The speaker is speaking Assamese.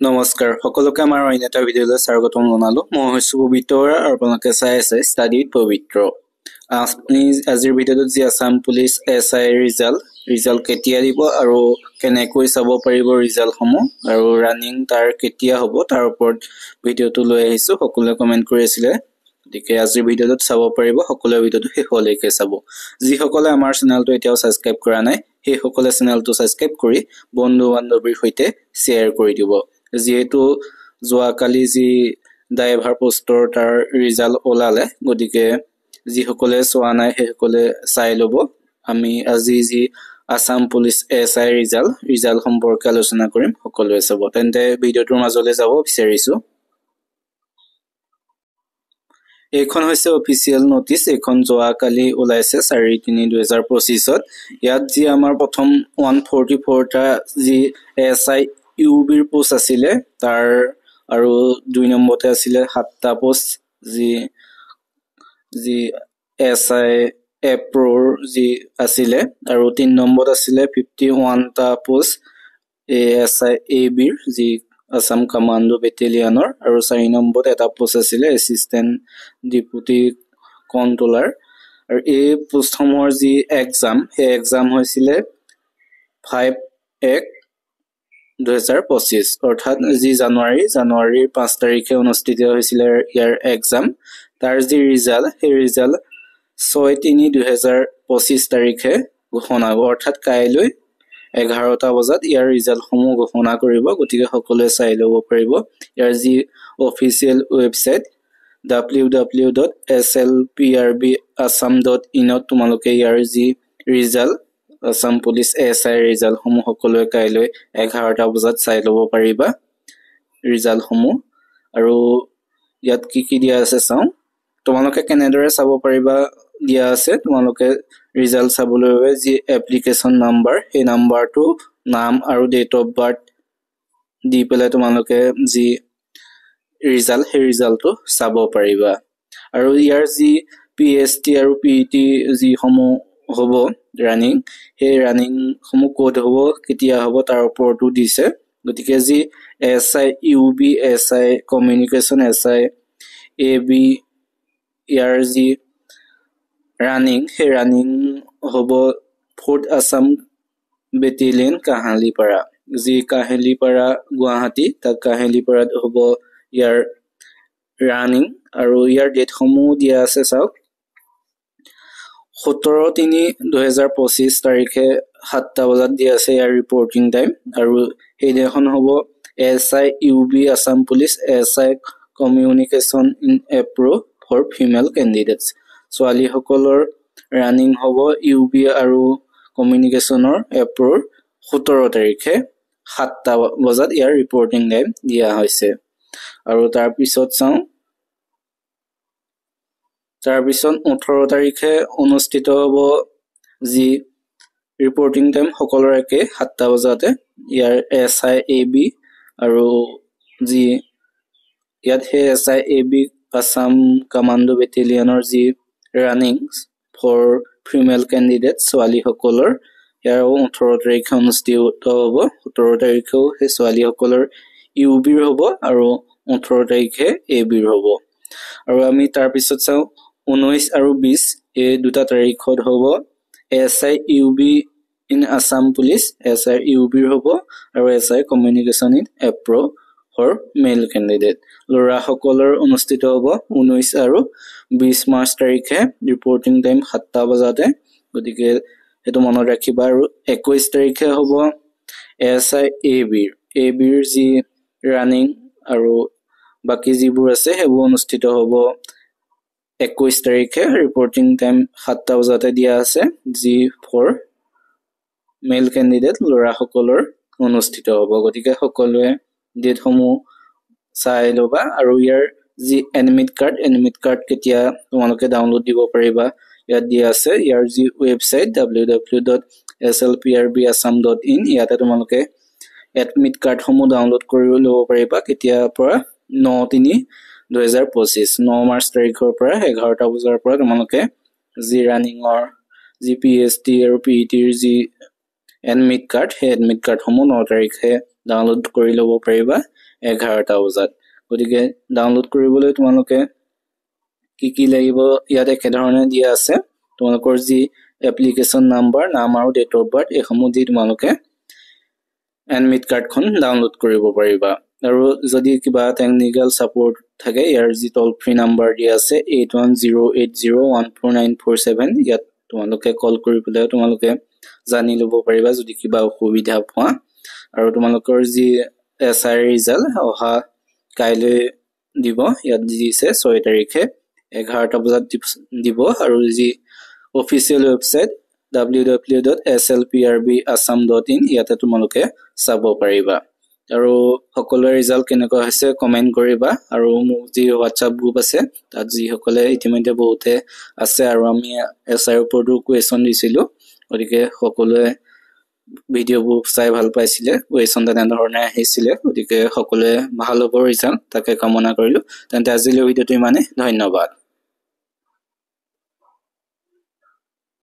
নমস্কাৰ সকলোকে আমাৰ অন্য এটা ভিডিঅ'লৈ স্বাগতম জনালো। মই হৈছো পবিত্ৰ আৰু আপোনালোকে চাই আছে ষ্টাডি উইথ পবিত্ৰ। আপুনি আজিৰ ভিডিঅ'টোত যি আছাম পুলিচ SI ৰিজাল্ট কেতিয়া দিব আৰু কেনেকৈ চাব পাৰিব ৰিজাল্টসমূহ আৰু ৰানিং তাৰ কেতিয়া হ'ব তাৰ ওপৰত ভিডিঅ'টো লৈ আহিছো। সকলোৱে কমেন্ট কৰি আছিলে, গতিকে আজিৰ ভিডিঅ'টোত চাব পাৰিব। সকলোৱে ভিডিঅ'টো শেষলৈকে চাব। যিসকলে আমাৰ চেনেলটো এতিয়াও ছাবস্ক্ৰাইব কৰা নাই সেই সকলে চেনেলটো ছাবস্ক্ৰাইব কৰি বন্ধু বান্ধৱীৰ সৈতে শ্বেয়াৰ কৰি দিব। যিহেতু যোৱাকালি যি ড্ৰাইভাৰ পোষ্টৰ তাৰ ৰিজাল্ট ওলালে, গতিকে যিসকলে চোৱা নাই সেইসকলে চাই ল'ব। আমি আজি যি আছাম পুলিচ SI ৰিজাল্ট সম্পৰ্কে আলোচনা কৰিম, সকলোৱে চাব। তেন্তে ভিডিঅ'টোৰ মাজলৈ যাব বিচাৰিছো। এইখন হৈছে অফিচিয়েল নটিচ। এইখন যোৱাকালি ওলাইছে 4/3/2025 ইয়াত যি আমাৰ প্ৰথম 144টা যি SI UBৰ পোষ্ট আছিলে তাৰ আৰু 2 নম্বৰতে আছিলে 7টা পোষ্ট যি SI এপ্ৰোৰ যি আছিলে আৰু 3 নম্বৰত আছিলে 51টা পোষ্ট SI ABৰ যি আসাম কমান্ডো বেটেলিয়নৰ আৰু 4 নম্বৰত এটা পোষ্ট আছিলে এসিস্ট্যান্ট ডেপুটি কন্ট্ৰোলাৰ। আৰু এই পোষ্টসমূহৰ যি এক্সাম সেই এক্সাম হৈছিলে 5/1/2025 অৰ্থাৎ যি জানুৱাৰীৰ 5 তাৰিখে অনুষ্ঠিত হৈছিলে ইয়াৰ এক্সাম। তাৰ যি ৰিজাল্ট সেই ৰিজাল্ট 6/3/2025 তাৰিখে ঘোষণা হ'ব, অৰ্থাৎ কাইলৈ 11টা বজাত ইয়াৰ ৰিজাল্টসমূহ ঘোষণা কৰিব। গতিকে সকলোৱে চাই ল'ব পাৰিব। ইয়াৰ যি অফিচিয়েল ৱেবছাইট www.slprbassam.in ত তোমালোকে ইয়াৰ যি ৰিজাল্ট আসাম পুলিচ SI ৰিজাল্টসমূহ সকলোৱে কাইলৈ 11টা বজাত চাই ল'ব পাৰিবা ৰিজাল্টসমূহ। আৰু ইয়াত কি দিয়া আছে চাওঁ। তোমালোকে কেনেদৰে চাব পাৰিবা দিয়া আছে। তোমালোকে ৰিজাল্ট চাবলৈ বাবে যি এপ্লিকেশ্যন নাম্বাৰ সেই নাম্বাৰটো নাম আৰু ডেট অফ বাৰ্থ দি পেলাই তোমালোকে যি ৰিজাল্ট সেই ৰিজাল্টটো চাব পাৰিবা। আৰু ইয়াৰ যি PST আৰু PET যিসমূহ হ'ব ৰানিং, সেই ৰানিং সমূহ ক'ত হ'ব কেতিয়া হ'ব তাৰ ওপৰতো দিছে। গতিকে যি SI UB SI communication SI AB ইয়াৰ যি ৰানিং সেই ৰানিং হ'ব 4th আসাম বেটেলিয়ন কাহালিপাৰা, যি কাহিলিপাৰা গুৱাহাটী তাক কাহিলিপাৰাত হ'ব ইয়াৰ ৰানিং। আৰু ইয়াৰ ডেটসমূহ দিয়া আছে চাওক। 17/3/2025 তাৰিখে 7টা বজাত দিয়া আছে ইয়াৰ ৰিপৰ্টিং টাইম। আৰু সেইদিনাখন হ'ব SI UB Assam police SI communication in APRO for female candidates. ছোৱালীসকলৰ ৰানিং হ'ব UB আৰু কমিউনিকেশ্যনৰ এপ্ৰোৰ 17 তাৰিখে 7টা বজাত ইয়াৰ ৰিপৰ্টিং টাইম দিয়া হৈছে। আৰু তাৰপিছত চাওঁ, তাৰপিছত 18 তাৰিখে অনুষ্ঠিত হ'ব যি ৰিপৰ্টিং টাইম সকলোৰে একে 7টা বজাতে ইয়াৰ SI AB আৰু যি ইয়াত সেই SI AB আসাম কমান্ডো বেটেলিয়নৰ যি ৰানিং ফৰ ফিমেল কেণ্ডিডেট ছোৱালীসকলৰ ইয়াৰ 18 তাৰিখে অনুষ্ঠিত হ'ব। 17 তাৰিখেও সেই ছোৱালীসকলৰ UBৰ হ'ব আৰু 18 তাৰিখে ABৰ হ'ব। আৰু আমি তাৰপিছত চাওঁ 19 আৰু 20 এই দুটা তাৰিখত হ'ব SI UB in Assam police SI UBৰ হ'ব আৰু SI communication in APRO for male candidate ল'ৰাসকলৰ অনুষ্ঠিত হ'ব 19 আৰু 20 মাৰ্চ তাৰিখে ৰিপৰ্টিং টাইম 7টা বজাতে। গতিকে সেইটো মনত ৰাখিবা। আৰু 21 তাৰিখে হ'ব SI ABৰ যি ৰানিং আৰু বাকি যিবোৰ আছে সেইবোৰ অনুষ্ঠিত হ'ব 21 তাৰিখে ৰিপৰ্টিং টাইম 7টা বজাতে দিয়া আছে, যি ফৰ মেল কেণ্ডিডেট ল'ৰাসকলৰ অনুষ্ঠিত হ'ব। গতিকে সকলোৱে ডেটসমূহ চাই ল'বা। আৰু ইয়াৰ যি এডমিট কাৰ্ড কেতিয়া তোমালোকে ডাউনলোড দিব পাৰিবা ইয়াত দিয়া আছে। ইয়াৰ যি ৱেবছাইট www.slprbassam.in ইয়াতে তোমালোকে এডমিট কাৰ্ডসমূহ ডাউনলোড কৰি ল'ব পাৰিবা। কেতিয়াৰ পৰা 9/3/2025 9 মাৰ্চ তাৰিখৰ পৰা 11টা বজাৰ পৰা তোমালোকে যি ৰানিঙৰ যি PST আৰু PETৰ যি এডমিট কাৰ্ড সেই এডমিট কাৰ্ডসমূহ 9 তাৰিখে ডাউনলোড কৰি ল'ব পাৰিবা। 11টা বজাত গতিকে ডাউনলোড কৰিবলৈ তোমালোকে কি লাগিব ইয়াত একেধৰণে দিয়া আছে তোমালোকৰ যি এপ্লিকেশন নাম্বাৰ নাম আৰু ডেট অফ বাৰ্থ এইসমূহ দি তোমালোকে এডমিট কাৰ্ডখন ডাউনলোড কৰিব পাৰিবা আৰু যদি কিবা টেকনিক্যাল সাপোৰ্ট থাকে ইয়াৰ যি টোল ফ্ৰী নাম্বাৰ দিয়া আছে 8108014947 ইয়াত তোমালোকে কল কৰি পেলাই তোমালোকে জানি লব পাৰিবা যদি কিবা অসুবিধা পোৱা আৰু তোমালোকৰ যি এসআই ৰিজাল্ট অহা কাইলৈ দিব ইয়াত দিছে 6 তাৰিখে 11টা বজাত দিব আৰু যি অফিচিয়েল ওয়েবসাইট www.slprbassam.in ইয়াতে তোমালোকে চাব পাৰিবা আৰু সকলোৰে ৰিজাল্ট কেনেকুৱা হৈছে কমেন্ট কৰিবা আৰু মোৰ যি WhatsApp গ্ৰুপ আছে তাত যি সকলে ইতিমধ্যে বহুতে আছে আৰু আমি এসআই ওপৰতো কোৱেশ্চন দিছিলো গতিকে সকলোৱে ভিডিঅ'বোৰ চাই ভাল পাইছিলে কোৱেশ্চন তেনেধৰণে আহিছিলে গতিকে সকলোৱে ভাল হ'ব ৰিজাল্ট তাকে কামনা কৰিলো তেন্তে আজিলৈ ভিডিঅ'টো ইমানে ধন্যবাদ